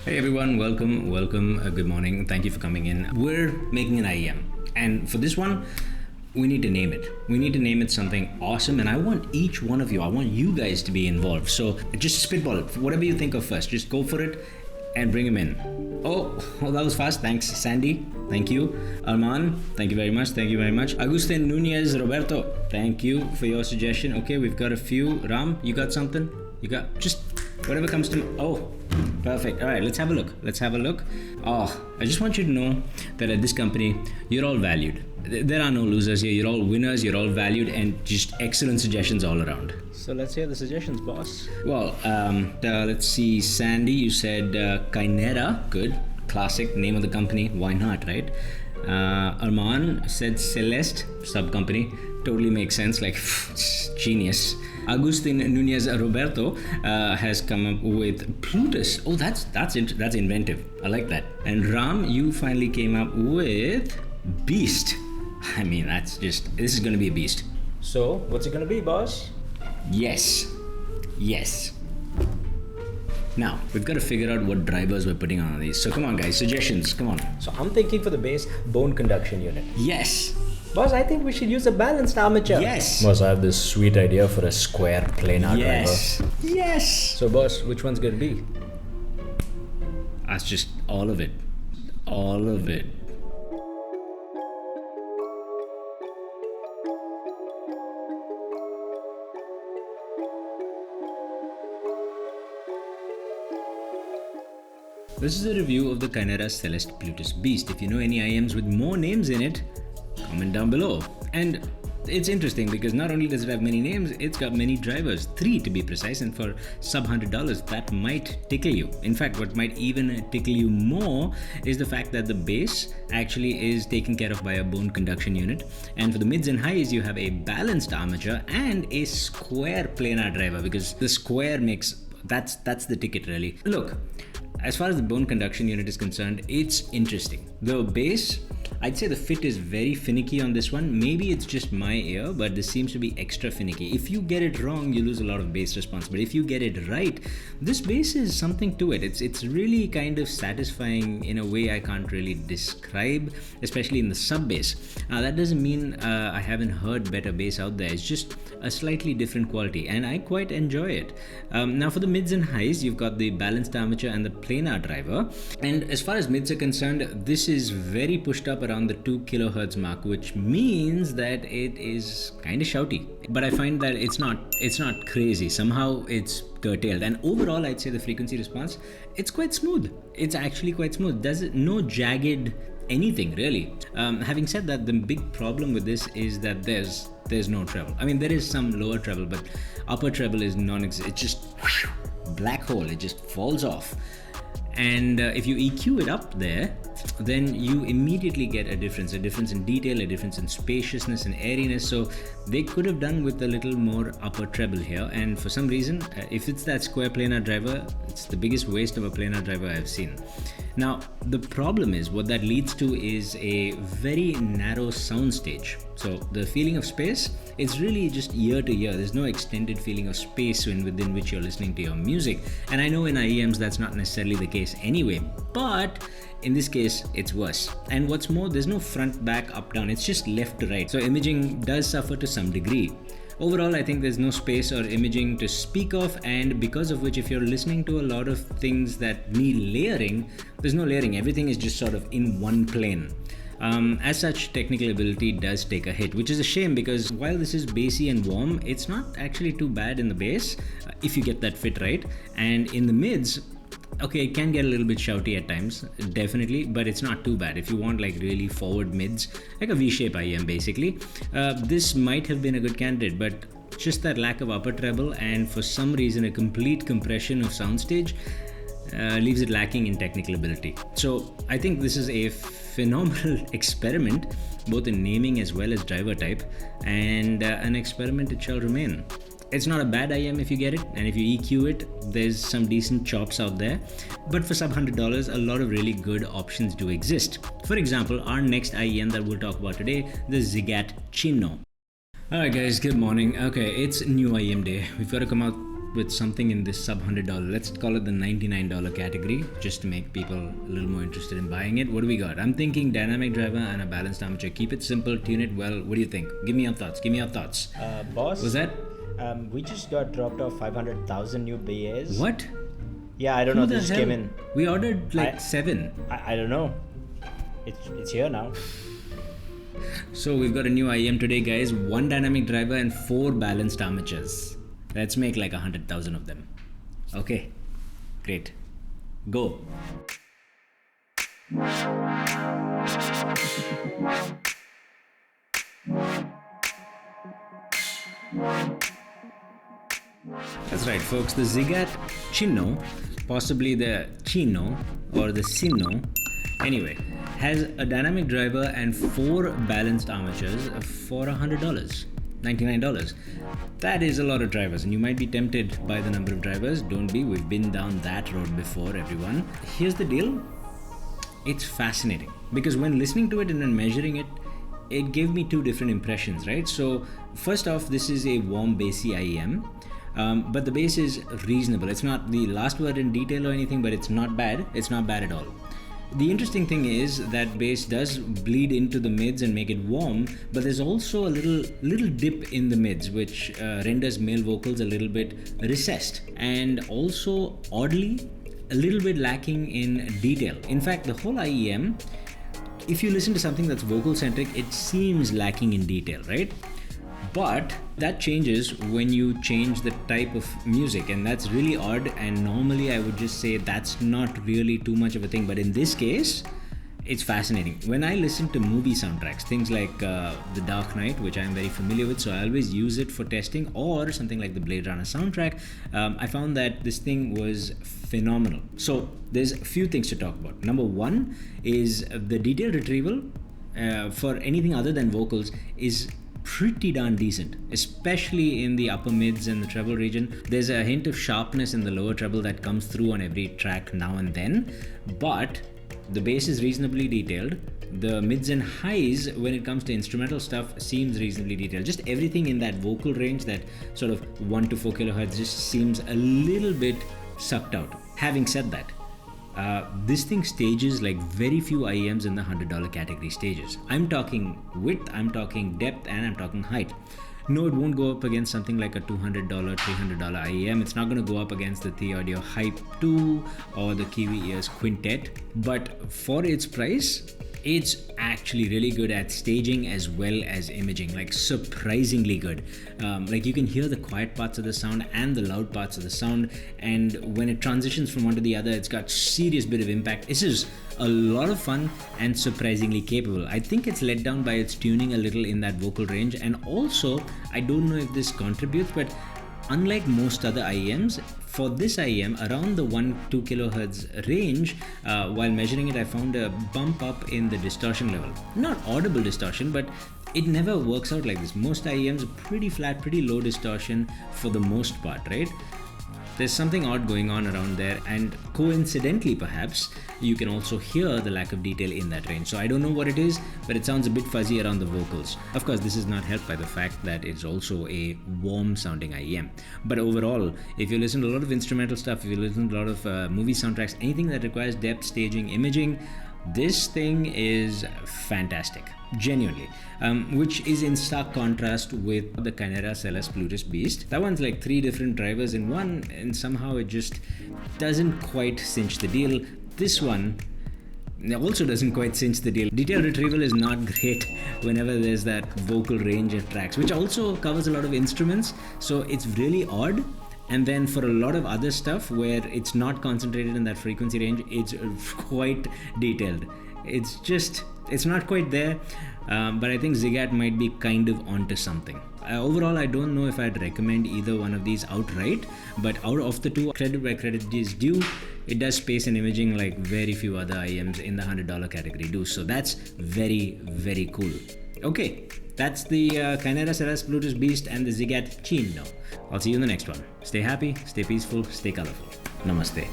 Hey everyone, welcome, good morning, thank you for coming in. We're making an IEM, and for this one, we need to name it. We need to name it something awesome, and I want each one of you, I want you guys to be involved. So just spitball it, whatever you think of first, just go for it and bring them in. Oh, that was fast. Thanks, Sandy. Thank you. Arman, thank you very much. Thank you very much. Agustin Nunez Roberto, thank you for your suggestion. Okay, we've got a few. Ram, you got something? You got just whatever comes to. Oh, perfect. All right, let's have a look. Let's have a look. Oh, I just want you to know that at this company, you're all valued. There are no losers here. You're all winners. You're all valued, and just excellent suggestions all around. So let's hear the suggestions, boss. Well, let's see. Sandy, you said Kinera. Good. Classic name of the company. Why not, right? Arman said Celeste sub company. Totally makes sense. Like genius. Agustin Nunez Roberto has come up with Plutus. Oh, that's inventive. I like that. And Ram, you finally came up with Beast. I mean, this is going to be a beast. So, what's it going to be, boss? Yes. Now, we've got to figure out what drivers we're putting on these. So come on, guys, suggestions, come on. So I'm thinking for the bass, bone conduction unit. Yes. Boss, I think we should use a balanced armature. Yes. Boss, I have this sweet idea for a square planar driver. Yes. So boss, which one's going to be? That's just all of it. All of it. This is a review of the Kinera Celeste Plutus Beast. If you know any IEMs with more names in it, comment down below. And it's interesting because not only does it have many names, it's got many drivers, 3 to be precise, and for sub $100, that might tickle you. In fact, what might even tickle you more is the fact that the bass actually is taken care of by a bone conduction unit, and for the mids and highs, you have a balanced armature and a square planar driver, because the square makes, that's the ticket really. Look, as far as the bone conduction unit is concerned, it's interesting. The bass, I'd say the fit is very finicky on this one. Maybe it's just my ear, but this seems to be extra finicky. If you get it wrong, you lose a lot of bass response. But if you get it right, this bass is something to it. It's really kind of satisfying in a way I can't really describe, especially in the sub bass. That doesn't mean I haven't heard better bass out there. It's just a slightly different quality, and I quite enjoy it. Now for the mids and highs, you've got the balanced armature and the planar driver. And as far as mids are concerned, this is very pushed up around the 2 kilohertz mark, which means that it is kind of shouty. But I find that it's not crazy. Somehow it's curtailed. And overall, I'd say the frequency response, it's quite smooth. It's actually quite smooth. No jagged anything really. Having said that, the big problem with this is that there's no treble. I mean, there is some lower treble, but upper treble is non-existent. It's just black hole. It just falls off. And if you EQ it up there, then you immediately get a difference in detail, a difference in spaciousness and airiness. So they could have done with a little more upper treble here. And for some reason, if it's that square planar driver, it's the biggest waste of a planar driver I've seen. Now, the problem is what that leads to is a very narrow soundstage. So the feeling of space, it's really just ear to ear. There's no extended feeling of space within which you're listening to your music. And I know in IEMs that's not necessarily the case anyway, but in this case, it's worse. And what's more, there's no front, back, up, down. It's just left to right. So imaging does suffer to some degree. Overall, I think there's no space or imaging to speak of, and because of which, if you're listening to a lot of things that need layering, there's no layering. Everything is just sort of in one plane. As such, technical ability does take a hit, which is a shame because while this is bassy and warm, it's not actually too bad in the bass if you get that fit right. And in the mids, okay, it can get a little bit shouty at times, definitely, but it's not too bad. If you want like really forward mids, like a V-shape IEM basically, this might have been a good candidate, but just that lack of upper treble and for some reason a complete compression of soundstage leaves it lacking in technical ability. So I think this is a phenomenal experiment, both in naming as well as driver type, and an experiment it shall remain. It's not a bad IEM if you get it, and if you EQ it, there's some decent chops out there. But for sub $100, a lot of really good options do exist. For example, our next IEM that we'll talk about today, the Zigaat Cinnio. Alright guys, good morning. Okay, it's new IEM day. We've got to come out with something in this sub $100. Let's call it the $99 category, just to make people a little more interested in buying it. What do we got? I'm thinking dynamic driver and a balanced armature. Keep it simple, tune it well. What do you think? Give me your thoughts. Boss, Was that? we just got dropped off 500,000 new BAs. What? Yeah, I don't know. This came in. We ordered like 7. I don't know. It's here now. So we've got a new IEM today, guys. 1 dynamic driver and 4 balanced armatures. Let's make like 100,000 of them. Okay, great. Go. That's right, folks. The Zigaat Cinnio, possibly the Cinno or the Cinno, anyway, has a dynamic driver and 4 balanced armatures for $100. $99. That is a lot of drivers, and you might be tempted by the number of drivers. Don't be, we've been down that road before, everyone. Here's the deal. It's fascinating because when listening to it and then measuring it, it gave me 2 different impressions, right? So first off, this is a warm bassy IEM. But the bass is reasonable. It's not the last word in detail or anything, but it's not bad. It's not bad at all. The interesting thing is that bass does bleed into the mids and make it warm, but there's also a little dip in the mids, which renders male vocals a little bit recessed, and also oddly a little bit lacking in detail. In fact, the whole IEM, if you listen to something that's vocal centric, it seems lacking in detail, right? But that changes when you change the type of music, and that's really odd, and normally I would just say that's not really too much of a thing, but in this case it's fascinating. When I listen to movie soundtracks, things like The Dark Knight, which I'm very familiar with, so I always use it for testing, or something like the Blade Runner soundtrack, I found that this thing was phenomenal. So there's a few things to talk about. Number 1 is the detail retrieval for anything other than vocals is pretty darn decent, especially in the upper mids and the treble region. There's a hint of sharpness in the lower treble that comes through on every track now and then, but the bass is reasonably detailed. The mids and highs, when it comes to instrumental stuff, seems reasonably detailed. Just everything in that vocal range, that sort of 1 to 4 kilohertz, just seems a little bit sucked out. Having said that, this thing stages like very few IEMs in the $100 category stages. I'm talking width, I'm talking depth, and I'm talking height. No, it won't go up against something like a $200, $300 IEM. It's not going to go up against the TheAudio Hype 2 or the Kiwi Ears Quintet. But for its price, it's actually really good at staging as well as imaging, like surprisingly good. Like you can hear the quiet parts of the sound and the loud parts of the sound, and when it transitions from one to the other, it's got serious bit of impact. This is a lot of fun and surprisingly capable. I think it's let down by its tuning a little in that vocal range, and also I don't know if this contributes, but unlike most other IEMs, for this IEM, around the 1-2 kilohertz range, while measuring it, I found a bump up in the distortion level. Not audible distortion, but it never works out like this. Most IEMs are pretty flat, pretty low distortion for the most part, right? There's something odd going on around there, and coincidentally perhaps, you can also hear the lack of detail in that range. So I don't know what it is, but it sounds a bit fuzzy around the vocals. Of course, this is not helped by the fact that it's also a warm sounding IEM. But overall, if you listen to a lot of instrumental stuff, if you listen to a lot of movie soundtracks, anything that requires depth, staging, imaging, this thing is fantastic, genuinely, which is in stark contrast with the Kinera Celeste Plutus Beast. That one's like 3 different drivers in one, and somehow it just doesn't quite cinch the deal. This one also doesn't quite cinch the deal. Detail retrieval is not great whenever there's that vocal range of tracks, which also covers a lot of instruments, so it's really odd. And then for a lot of other stuff where it's not concentrated in that frequency range, it's quite detailed. It's not quite there, but I think Zigaat might be kind of onto something. Overall, I don't know if I'd recommend either one of these outright, but out of the 2, credit where credit is due, it does space and imaging like very few other IEMs in the $100 category do. So that's very, very cool. Okay, that's the Kinera Celeste Plutus Beast and the Zigaat Cinnio. I'll see you in the next one. Stay happy, stay peaceful, stay colorful. Namaste.